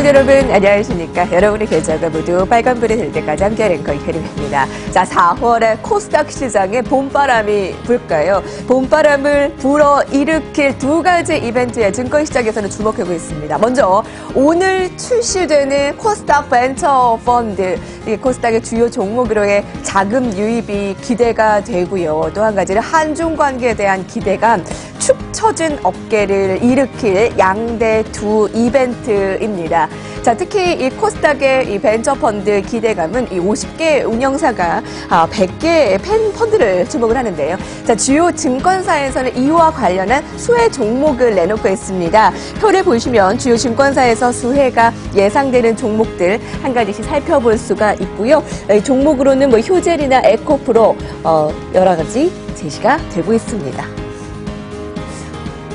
시청자 여러분 안녕하십니까. 여러분의 계좌가 모두 빨간불이 될 때까지 함께 랭커 이혜림입니다. 자, 4월에 코스닥 시장에 봄바람이 불까요? 봄바람을 불어일으킬 두 가지 이벤트에 증권시장에서는 주목하고 있습니다. 먼저 오늘 출시되는 코스닥 벤처 펀드, 이 코스닥의 주요 종목으로의 자금 유입이 기대가 되고요. 또 한 가지는 한중 관계에 대한 기대감, 축 처진 어깨를 일으킬 양대 두 이벤트입니다. 자, 특히 이 코스닥의 이 벤처펀드 기대감은 이 50개 운영사가 100개의 펀드를 주목을 하는데요. 자, 주요 증권사에서는 이와 관련한 수혜 종목을 내놓고 있습니다. 표를 보시면 주요 증권사에서 수혜가 예상되는 종목들 한 가지씩 살펴볼 수가 있고요. 종목으로는 뭐 효젤이나 에코프로 여러 가지 제시가 되고 있습니다.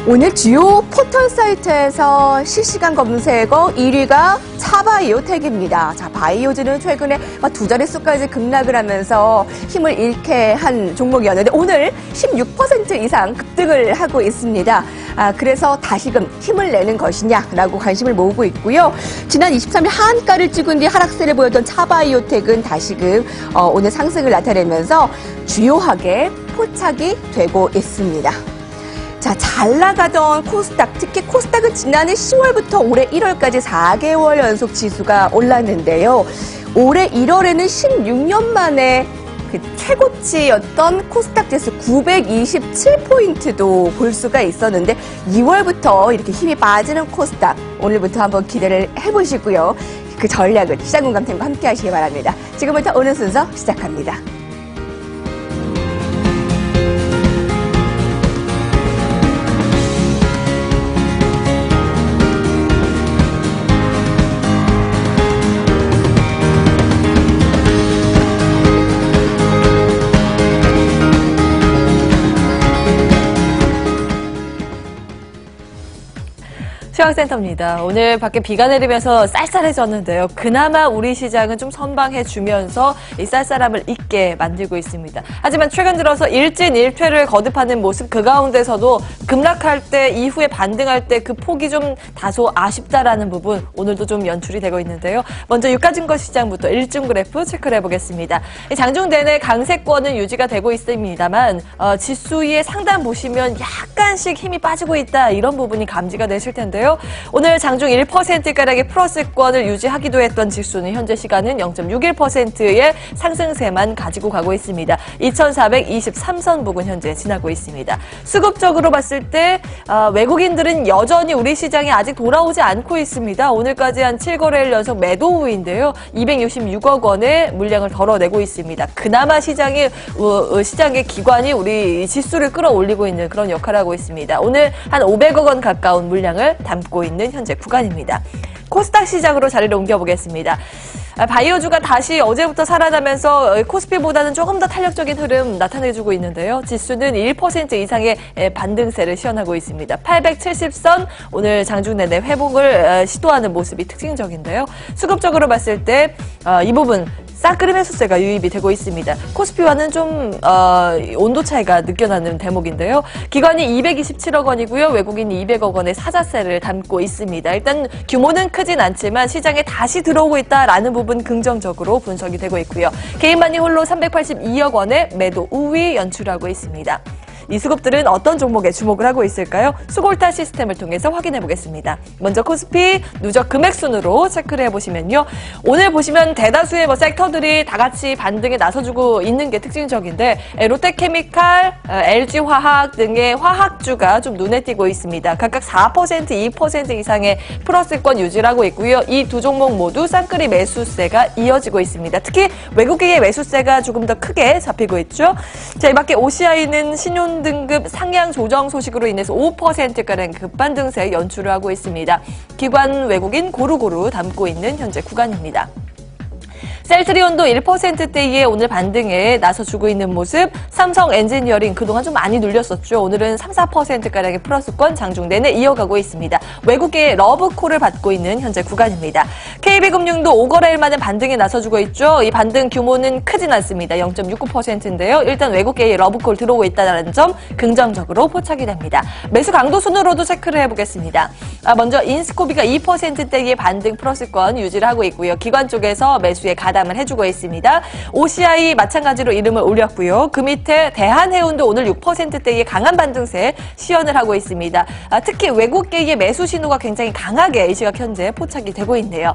오늘 주요 포털 사이트에서 실시간 검색어 1위가 차바이오텍입니다. 자, 바이오즈는 최근에 두 자릿수까지 급락을 하면서 힘을 잃게 한 종목이었는데 오늘 16% 이상 급등을 하고 있습니다. 그래서 다시금 힘을 내는 것이냐라고 관심을 모으고 있고요. 지난 23일 하한가를 찍은 뒤 하락세를 보였던 차바이오텍은 다시금 오늘 상승을 나타내면서 주요하게 포착이 되고 있습니다. 자, 잘 나가던 코스닥, 특히 코스닥은 지난해 10월부터 올해 1월까지 4개월 연속 지수가 올랐는데요. 올해 1월에는 16년 만에 그 최고치였던 코스닥 지수 927포인트도 볼 수가 있었는데 2월부터 이렇게 힘이 빠지는 코스닥, 오늘부터 한번 기대를 해보시고요. 그 전략은 시장공감팀과 함께 하시기 바랍니다. 지금부터 오늘 순서 시작합니다. 시황센터입니다. 오늘 밖에 비가 내리면서 쌀쌀해졌는데요. 그나마 우리 시장은 좀 선방해주면서 이 쌀쌀함을 잊게 만들고 있습니다. 하지만 최근 들어서 일진일퇴를 거듭하는 모습, 그 가운데서도 급락할 때 이후에 반등할 때 그 폭이 좀 다소 아쉽다라는 부분 오늘도 좀 연출이 되고 있는데요. 먼저 유가증권시장부터 일중 그래프 체크를 해보겠습니다. 장중 내내 강세권은 유지가 되고 있습니다만 지수의 상단 보시면 약간씩 힘이 빠지고 있다, 이런 부분이 감지가 되실 텐데요. 오늘 장중 1%가량의 플러스권을 유지하기도 했던 지수는 현재 시간은 0.61%의 상승세만 가지고 가고 있습니다. 2423선 부근 현재 지나고 있습니다. 수급적으로 봤을 때 외국인들은 여전히 우리 시장에 아직 돌아오지 않고 있습니다. 오늘까지 한 7거래일 연속 매도 우위인데요. 266억 원의 물량을 덜어내고 있습니다. 그나마 시장의 기관이 우리 지수를 끌어올리고 있는 그런 역할을 하고 있습니다. 오늘 한 500억 원 가까운 물량을 담고 있는 현재 구간입니다. 코스닥 시장으로 자리를 옮겨보겠습니다. 바이오주가 다시 어제부터 살아나면서 코스피보다는 조금 더 탄력적인 흐름 나타내주고 있는데요. 지수는 1% 이상의 반등세를 시현하고 있습니다. 870선 오늘 장중 내내 회복을 시도하는 모습이 특징적인데요. 수급적으로 봤을 때 이 부분 쌀그름 해수세가 유입이 되고 있습니다. 코스피와는 좀 온도 차이가 느껴나는 대목인데요. 기관이 227억 원이고요. 외국인이 200억 원의 사자세를 담고 있습니다. 일단 규모는 크진 않지만 시장에 다시 들어오고 있다라는 부분 긍정적으로 분석이 되고 있고요. 개인만이 홀로 382억 원의 매도 우위 연출하고 있습니다. 이 수급들은 어떤 종목에 주목을 하고 있을까요? 수골타 시스템을 통해서 확인해 보겠습니다. 먼저 코스피 누적 금액 순으로 체크를 해보시면요. 오늘 보시면 대다수의 섹터들이 다 같이 반등에 나서주고 있는 게 특징적인데 롯데케미칼, LG화학 등의 화학주가 좀 눈에 띄고 있습니다. 각각 4%, 2% 이상의 플러스권 유지를 하고 있고요. 이 두 종목 모두 쌍끌이 매수세가 이어지고 있습니다. 특히 외국인의 매수세가 조금 더 크게 잡히고 있죠. 자, 이 밖에 OCI는 신용 등급 상향 조정 소식으로 인해서 5%가량 급반등세 연출을 하고 있습니다. 기관 외국인 고루고루 담고 있는 현재 구간입니다. 셀트리온도 1%대의 오늘 반등에 나서주고 있는 모습. 삼성 엔지니어링 그동안 좀 많이 눌렸었죠. 오늘은 3, 4%가량의 플러스권 장중 내내 이어가고 있습니다. 외국계의 러브콜을 받고 있는 현재 구간입니다. KB금융도 5거래일 만에 반등에 나서주고 있죠. 이 반등 규모는 크진 않습니다. 0.69%인데요. 일단 외국계의 러브콜 들어오고 있다는 점 긍정적으로 포착이 됩니다. 매수 강도 순으로도 체크를 해보겠습니다. 먼저 인스코비가 2%대의 반등 플러스권 유지를 하고 있고요. 기관 쪽에서 매수에 가담을 해주고 있습니다. OCI 마찬가지로 이름을 올렸고요. 그 밑에 대한해운도 오늘 6%대의 강한 반등세 시연을 하고 있습니다. 특히 외국계의 매수 신호가 굉장히 강하게 이 시각 현재 포착이 되고 있네요.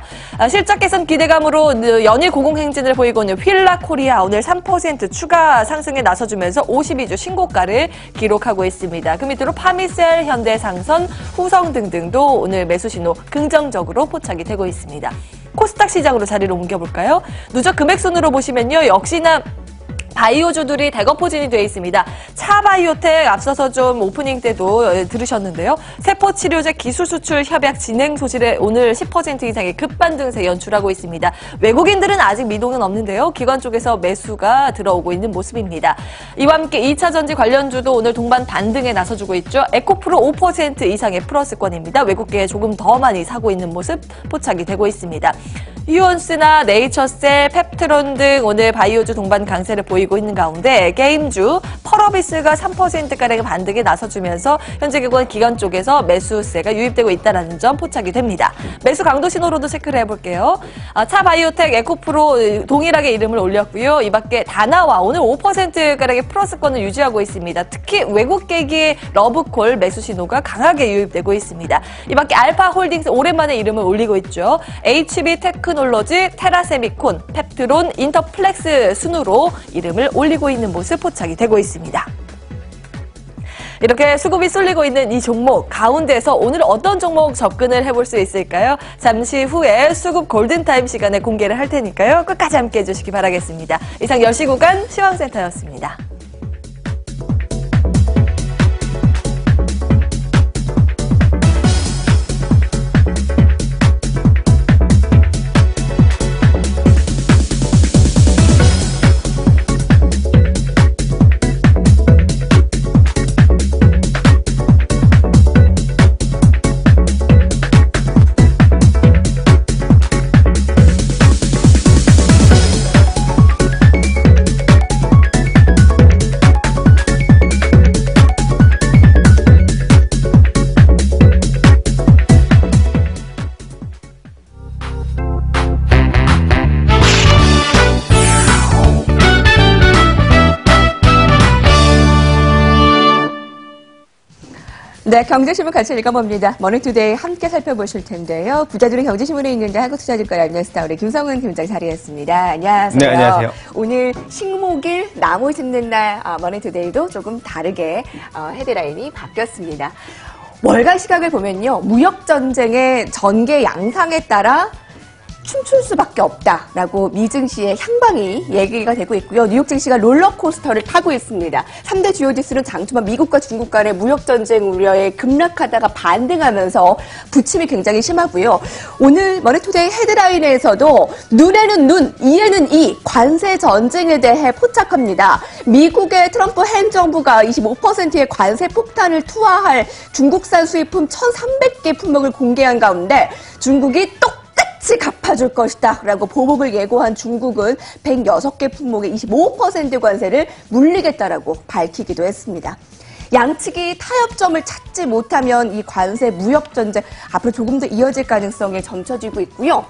실적 개선 기대감으로 연일 고공행진을 보이고 있는 휠라코리아 오늘 3% 추가 상승에 나서주면서 52주 신고가를 기록하고 있습니다. 그 밑으로 파미셀, 현대상선, 후성 등등도 오늘 매수 신호 긍정적으로 포착이 되고 있습니다. 코스닥 시장으로 자리를 옮겨볼까요? 누적 금액순으로 보시면요. 역시나 바이오주들이 대거포진이 되어 있습니다. 차바이오텍 앞서서 좀 오프닝 때도 들으셨는데요. 세포치료제 기술 수출 협약 진행 소식에 오늘 10% 이상의 급반등세 연출하고 있습니다. 외국인들은 아직 미동은 없는데요. 기관 쪽에서 매수가 들어오고 있는 모습입니다. 이와 함께 2차전지 관련주도 오늘 동반 반등에 나서주고 있죠. 에코프로 5% 이상의 플러스권입니다. 외국계에 조금 더 많이 사고 있는 모습 포착이 되고 있습니다. 휴온스나 네이처셀, 펩트론 등 오늘 바이오주 동반 강세를 보이고 있는 가운데 게임주 펄어비스가 3%가량의 반등에 나서주면서 현재 기관 쪽에서 매수세가 유입되고 있다는 점 포착이 됩니다. 매수 강도 신호로도 체크를 해볼게요. 차바이오텍, 에코프로 동일하게 이름을 올렸고요. 이 밖에 다나와 오늘 5%가량의 플러스권을 유지하고 있습니다. 특히 외국계기의 러브콜 매수 신호가 강하게 유입되고 있습니다. 이 밖에 알파홀딩스 오랜만에 이름을 올리고 있죠. HB테크놀로지, 테라세미콘, 펩트론, 인터플렉스 순으로 이름을 올리고 있는 모습 포착이 되고 있습니다. 이렇게 수급이 쏠리고 있는 이 종목 가운데서 오늘 어떤 종목 접근을 해볼 수 있을까요? 잠시 후에 수급 골든타임 시간에 공개를 할 테니까요. 끝까지 함께해 주시기 바라겠습니다. 이상 10시 구간 시황센터였습니다. 네, 경제신문 같이 읽어봅니다. 머니투데이 함께 살펴보실 텐데요. 부자들은 경제신문에 있는데 한국투자증권 알려스타 우리 김성은 팀장 자리했습니다. 안녕하세요. 네, 안녕하세요. 오늘 식목일 나무 심는 날 머니투데이도 조금 다르게 헤드라인이 바뀌었습니다. 월간 시각을 보면요. 무역전쟁의 전개 양상에 따라 춤출 수밖에 없다라고 미증시의 향방이 얘기가 되고 있고요. 뉴욕 증시가 롤러코스터를 타고 있습니다. 3대 주요 지수는 장초반 미국과 중국 간의 무역전쟁 우려에 급락하다가 반등하면서 부침이 굉장히 심하고요. 오늘 머니투데이 헤드라인에서도 눈에는 눈, 이에는 이 관세 전쟁에 대해 포착합니다. 미국의 트럼프 행정부가 25%의 관세 폭탄을 투하할 중국산 수입품 1,300개 품목을 공개한 가운데 중국이 똑같이 갚아줄 것이다 라고 보복을 예고한 중국은 106개 품목의 25% 관세를 물리겠다라고 밝히기도 했습니다. 양측이 타협점을 찾지 못하면 이 관세 무역전쟁 앞으로 조금 더 이어질 가능성이 점쳐지고 있고요.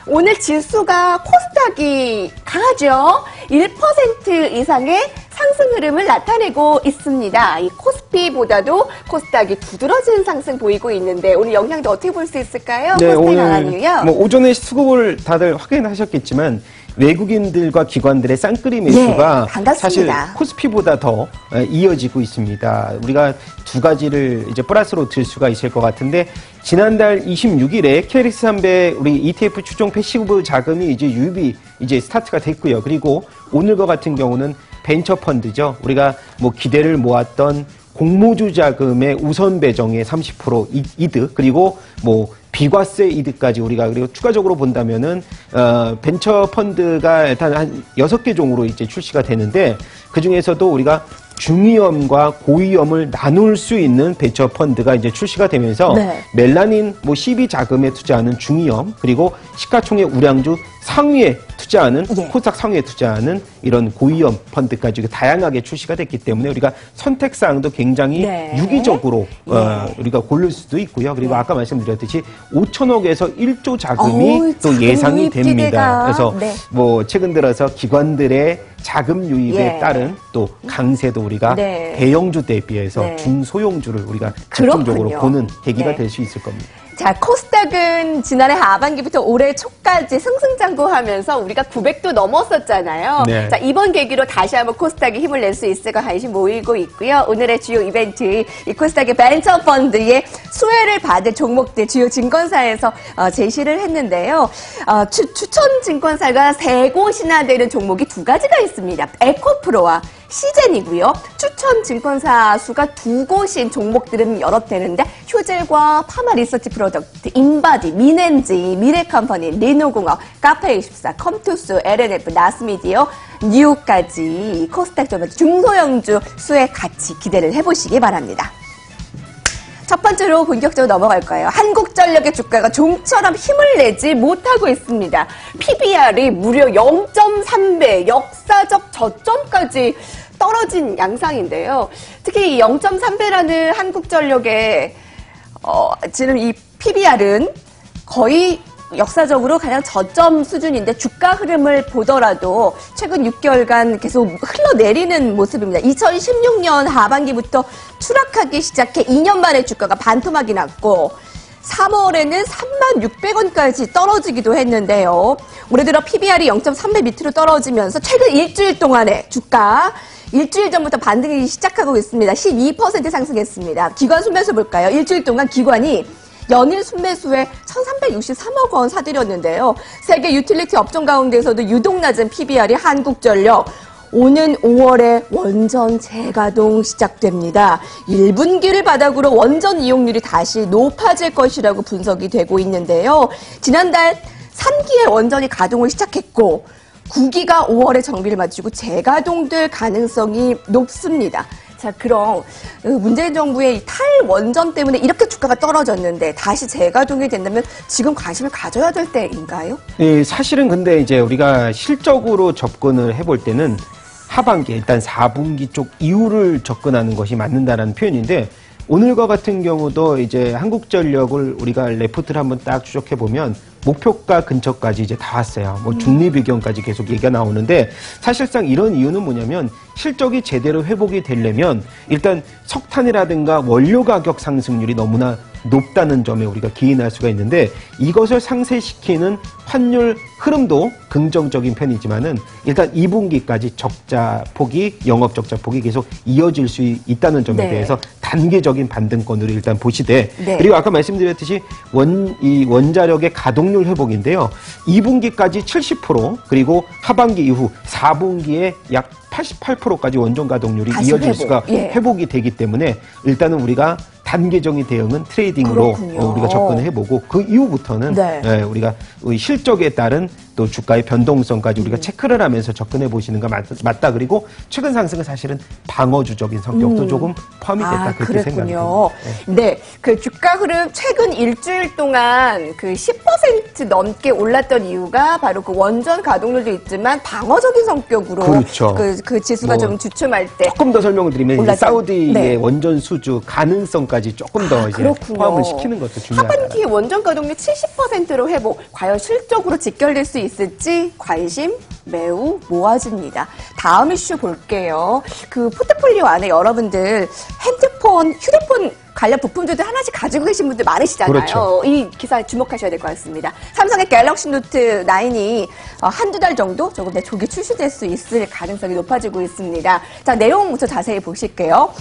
오늘 지수가 코스닥이 강하죠. 1% 이상의 상승 흐름을 나타내고 있습니다. 이 코스피보다도 코스닥이 두드러진 상승 보이고 있는데 오늘 영향도 어떻게 볼 수 있을까요? 네, 코스피 강한 이유요? 오전에 수급을 다들 확인하셨겠지만 외국인들과 기관들의 쌍끌이 매수가 사실 코스피보다 더 이어지고 있습니다. 우리가 두 가지를 이제 플러스로 들 수가 있을 것 같은데 지난달 26일에 KLX 300 우리 ETF 추종 패시브 자금이 이제 유입이 이제 스타트가 됐고요. 그리고 오늘과 같은 경우는 벤처 펀드죠. 우리가 뭐 기대를 모았던 공모주 자금의 우선 배정의 30% 이득 그리고 뭐 비과세 이득까지 우리가 그리고 추가적으로 본다면은 벤처 펀드가 일단 한 6개 종으로 이제 출시가 되는데 그 중에서도 우리가 중위험과 고위험을 나눌 수 있는 벤처 펀드가 이제 출시가 되면서 네. 멜라닌 뭐 12자금에 투자하는 중위험 그리고 시가총액 우량주 상위에 투자하는 예. 코스닥 상위에 투자하는 이런 고위험 펀드까지 다양하게 출시가 됐기 때문에 우리가 선택사항도 굉장히 네. 유기적으로 예. 우리가 고를 수도 있고요. 그리고 네. 아까 말씀드렸듯이 5천억에서 1조 자금이 또 예상이 됩니다. 기대가. 그래서 네. 뭐 최근 들어서 기관들의 자금 유입에 예. 따른 또 강세도 우리가 네. 대형주 대비해서 네. 중소형주를 우리가 집중적으로 보는 계기가 네. 될 수 있을 겁니다. 자, 코스닥은 지난해 하반기부터 올해 초까지 승승장구하면서 우리가 900도 넘었었잖아요. 네. 자, 이번 계기로 다시 한번 코스닥이 힘을 낼 수 있을까 관심 모이고 있고요. 오늘의 주요 이벤트, 이 코스닥의 벤처 펀드의 수혜를 받을 종목들 주요 증권사에서 제시를 했는데요. 추천 증권사가 3곳이나 되는 종목이 2가지가 있습니다. 에코프로와 시젠이고요. 추천 증권사 수가 2곳인 종목들은 여러 되는데 효젤과 파마 리서치 프로덕트, 인바디, 미넨지, 미래컴퍼니, 리노공업, 카페24, 컴투스, LNF, 나스미디어, 뉴까지 코스닥 중소형주 수에 같이 기대를 해보시기 바랍니다. 첫 번째로 본격적으로 넘어갈 거예요. 한국전력의 주가가 좀처럼 힘을 내지 못하고 있습니다. PBR이 무려 0.3배, 역사적 저점까지 떨어진 양상인데요. 특히 이 0.3배라는 한국전력의 지금 이 PBR은 거의 역사적으로 가장 저점 수준인데 주가 흐름을 보더라도 최근 6개월간 계속 흘러내리는 모습입니다. 2016년 하반기부터 추락하기 시작해 2년 만에 주가가 반토막이 났고 3월에는 36,600원까지 떨어지기도 했는데요. 올해 들어 PBR이 0.3배 밑으로 떨어지면서 최근 일주일 동안의 주가 일주일 전부터 반등이 시작하고 있습니다. 12% 상승했습니다. 기관 순매수 볼까요? 일주일 동안 기관이 연일 순매수에 1,363억 원 사들였는데요. 세계 유틸리티 업종 가운데서도 유독 낮은 PBR이 한국전력. 오는 5월에 원전 재가동 시작됩니다. 1분기를 바닥으로 원전 이용률이 다시 높아질 것이라고 분석이 되고 있는데요. 지난달 3기에 원전이 가동을 시작했고 9기가 5월에 정비를 마치고 재가동될 가능성이 높습니다. 자, 그럼 문재인 정부의 이 탈원전 때문에 이렇게 주가가 떨어졌는데 다시 재가동이 된다면 지금 관심을 가져야 될 때인가요? 예, 사실은 근데 이제 우리가 실적으로 접근을 해볼 때는 하반기, 일단 4분기 쪽 이후를 접근하는 것이 맞는다라는 표현인데 오늘과 같은 경우도 이제 한국전력을 우리가 레포트를 한번 딱 추적해 보면 목표가 근처까지 이제 다 왔어요. 뭐 중립의견까지 계속 얘기가 나오는데 사실상 이런 이유는 뭐냐면 실적이 제대로 회복이 되려면 일단 석탄이라든가 원료 가격 상승률이 너무나 높다는 점에 우리가 기인할 수가 있는데 이것을 상쇄시키는 환율 흐름도 긍정적인 편이지만은 일단 2분기까지 적자 폭이 영업 적자 폭이 계속 이어질 수 있다는 점에 네. 대해서 단계적인 반등권으로 일단 보시되 네. 그리고 아까 말씀드렸듯이 이 원자력의 가동률 회복인데요. 2분기까지 70% 그리고 하반기 이후 4분기에 약 88%까지 원전 가동률이 이어질 수가 회복이 되기 때문에 일단은 우리가 단계적인 대응은 트레이딩으로 우리가 접근을 해보고 그 이후부터는 네. 우리가 실적에 따른 또 주가의 변동성까지 우리가 체크를 하면서 접근해 보시는 거 맞다. 그리고 최근 상승은 사실은 방어주적인 성격도 조금 포함이 됐다. 그렇게 생각합니다. 네, 그 주가 흐름 최근 일주일 동안 그 10% 넘게 올랐던 이유가 바로 그 원전 가동률도 있지만 방어적인 성격으로 그렇죠. 그 지수가 좀 주춤할 때 조금 더 설명을 드리면 이제 사우디의 네. 원전 수주 가능성까지 조금 더 이제 포함을 시키는 것도 중요하다. 하반기 원전 가동률 70%로 회복. 과연 실적으로 직결될 수 있을지 관심 매우 모아집니다. 다음 이슈 볼게요. 그 포트폴리오 안에 여러분들 핸드폰, 휴대폰 관련 부품들도 하나씩 가지고 계신 분들 많으시잖아요. 그렇죠. 이 기사 주목하셔야 될 것 같습니다. 삼성의 갤럭시 노트 9이 한두 달 정도 조금 더 조기 출시될 수 있을 가능성이 높아지고 있습니다. 자, 내용부터 자세히 보실게요.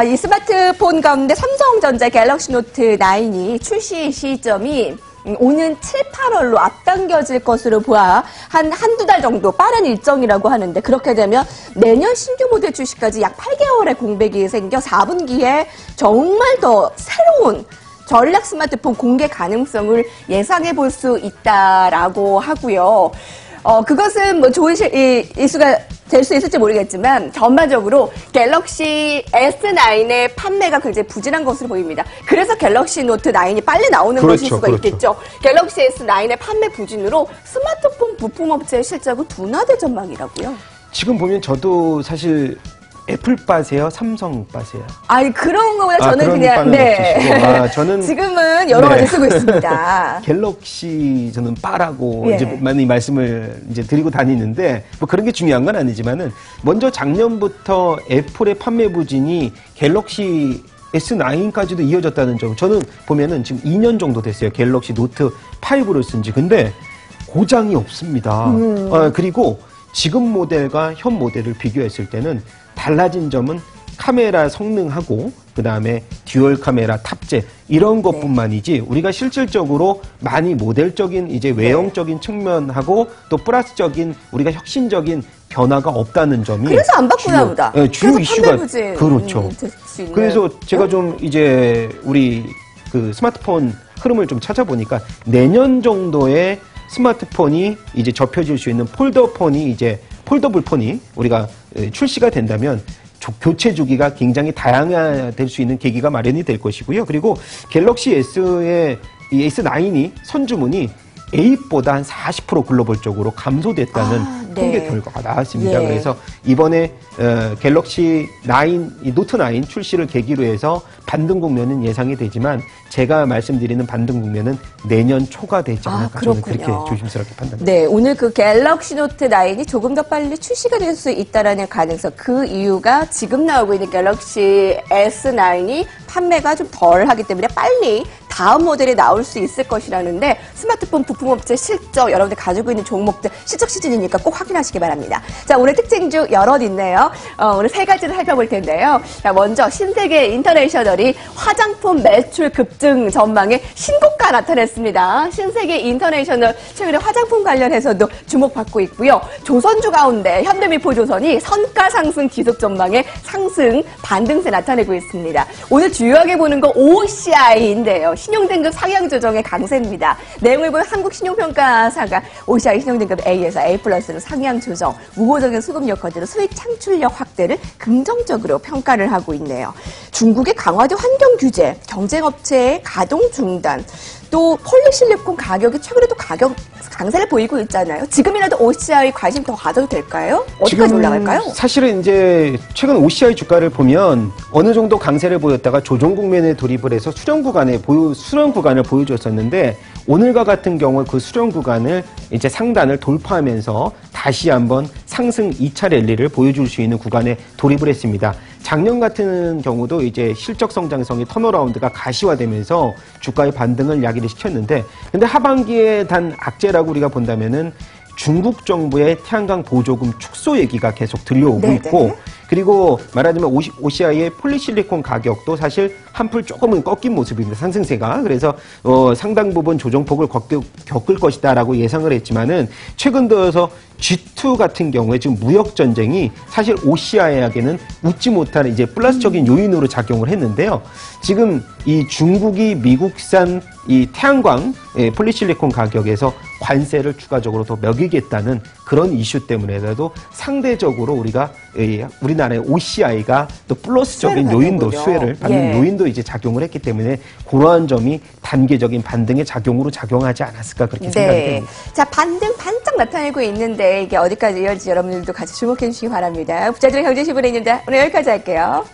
이 스마트폰 가운데 삼성전자 갤럭시 노트 9이 출시 시점이 오는 7, 8월로 앞당겨질 것으로 보아 한두 달 정도 빠른 일정이라고 하는데 그렇게 되면 내년 신규 모델 출시까지 약 8개월의 공백이 생겨 4분기에 정말 더 새로운 전략 스마트폰 공개 가능성을 예상해 볼 수 있다라고 하고요. 그것은 뭐 좋은 이슈가 될 수 있을지 모르겠지만 전반적으로 갤럭시 S9의 판매가 굉장히 부진한 것으로 보입니다. 그래서 갤럭시 노트 9이 빨리 나오는 것일 수가 있겠죠. 갤럭시 S9의 판매 부진으로 스마트폰 부품업체의 실적은 둔화될 전망이라고요. 지금 보면 저도 사실 애플 빠세요? 삼성 빠세요? 아니, 그런 거보다 저는 그냥, 네. 저는. 지금은 여러 가지 쓰고 있습니다. 갤럭시 저는 빠라고 이제 많이 말씀을 이제 드리고 다니는데, 뭐 그런 게 중요한 건 아니지만은, 먼저 작년부터 애플의 판매 부진이 갤럭시 S9까지도 이어졌다는 점. 저는 보면은 지금 2년 정도 됐어요. 갤럭시 노트 5를 쓴 지. 근데 고장이 없습니다. 그리고 지금 모델과 현 모델을 비교했을 때는 달라진 점은 카메라 성능하고 그다음에 듀얼 카메라 탑재 이런 것뿐만이지 우리가 실질적으로 많이 모델적인 이제 외형적인 측면하고 또 플러스적인 우리가 혁신적인 변화가 없다는 점이 그래서 안 바꾸나 보다. 주요 이슈가 그렇죠. 그래서 제가 좀 이제 우리 그 스마트폰 흐름을 좀 찾아보니까 내년 정도에 스마트폰이 이제 접혀질 수 있는 폴더폰이 이제 폴더블 폰이 우리가 출시가 된다면 교체 주기가 굉장히 다양화될 수 있는 계기가 마련이 될 것이고요. 그리고 갤럭시 S의 이 S9이 선주문이 8보다 한 40% 글로벌적으로 감소됐다는 통계 결과가 나왔습니다. 그래서 이번에 갤럭시 9, 노트 9 출시를 계기로 해서 반등 국면은 예상이 되지만 제가 말씀드리는 반등 국면은 내년 초가 되지 않을까 저는 그렇게 조심스럽게 판단합니다. 네, 오늘 그 갤럭시 노트 9이 조금 더 빨리 출시가 될 수 있다라는 가능성, 그 이유가 지금 나오고 있는 갤럭시 S9이 판매가 좀 덜하기 때문에 빨리 다음 모델이 나올 수 있을 것이라는데 스마트폰 부품업체 실적 여러분들 가지고 있는 종목들 실적 시즌이니까 꼭 확인하시기 바랍니다. 자, 오늘 특징주 여럿 있네요. 오늘 세 가지를 살펴볼 텐데요. 자, 먼저 신세계 인터내셔널이 화장품 매출 급증 전망에 신고가 나타냈습니다. 신세계 인터내셔널 최근에 화장품 관련해서도 주목받고 있고요. 조선주 가운데 현대미포조선이 선가 상승 지속 전망에 상승 반등세 나타내고 있습니다. 오늘 주요하게 보는 거 OCI인데요. 신용등급 상향 조정의 강세입니다. 내용을 보면 한국신용평가사가 OCI 신용등급 A에서 A+로 상향 조정, 우호적인 수급 여건으로 수익 창출력 확대를 긍정적으로 평가를 하고 있네요. 중국의 강화된 환경 규제, 경쟁업체의 가동 중단, 또 폴리실리콘 가격이 최근에도 가격 강세를 보이고 있잖아요. 지금이라도 OCI 관심 더 가져도 될까요? 어디까지 올라갈까요? 사실은 이제 최근 OCI 주가를 보면 어느 정도 강세를 보였다가 조정 국면에 돌입을 해서 수렴 구간을 보여줬었는데 오늘과 같은 경우 그 수렴 구간을 이제 상단을 돌파하면서 다시 한번 상승 2차 랠리를 보여줄 수 있는 구간에 돌입을 했습니다. 작년 같은 경우도 이제 실적 성장성이 턴어라운드가 가시화되면서 주가의 반등을 야기를 시켰는데 근데 하반기에 단 악재라고 우리가 본다면은 중국 정부의 태양광 보조금 축소 얘기가 계속 들려오고 있고 그리고 말하자면 OCI의 폴리실리콘 가격도 사실 한풀 조금은 꺾인 모습입니다. 상승세가. 그래서 상당 부분 조정폭을 겪을 것이다라고 예상을 했지만은 최근 들어서 G2 같은 경우에 지금 무역 전쟁이 사실 OCI에게는 웃지 못할 이제 플러스적인 요인으로 작용을 했는데요. 지금 이 중국이 미국산 이 태양광 폴리실리콘 가격에서 관세를 추가적으로 더 매기겠다는 그런 이슈 때문에라도 상대적으로 우리나라의 OCI가 또 플러스적인 요인도 수혜를 받는 요인도 이제 작용을 했기 때문에 그러한 점이 단계적인 반등의 작용으로 작용하지 않았을까 그렇게 생각이 됩니다. 자, 반등 반짝 나타내고 있는데 이게 어디까지 이어질지 여러분들도 같이 주목해 주시기 바랍니다. 부자들의 경제신문에 있는데 오늘 여기까지 할게요.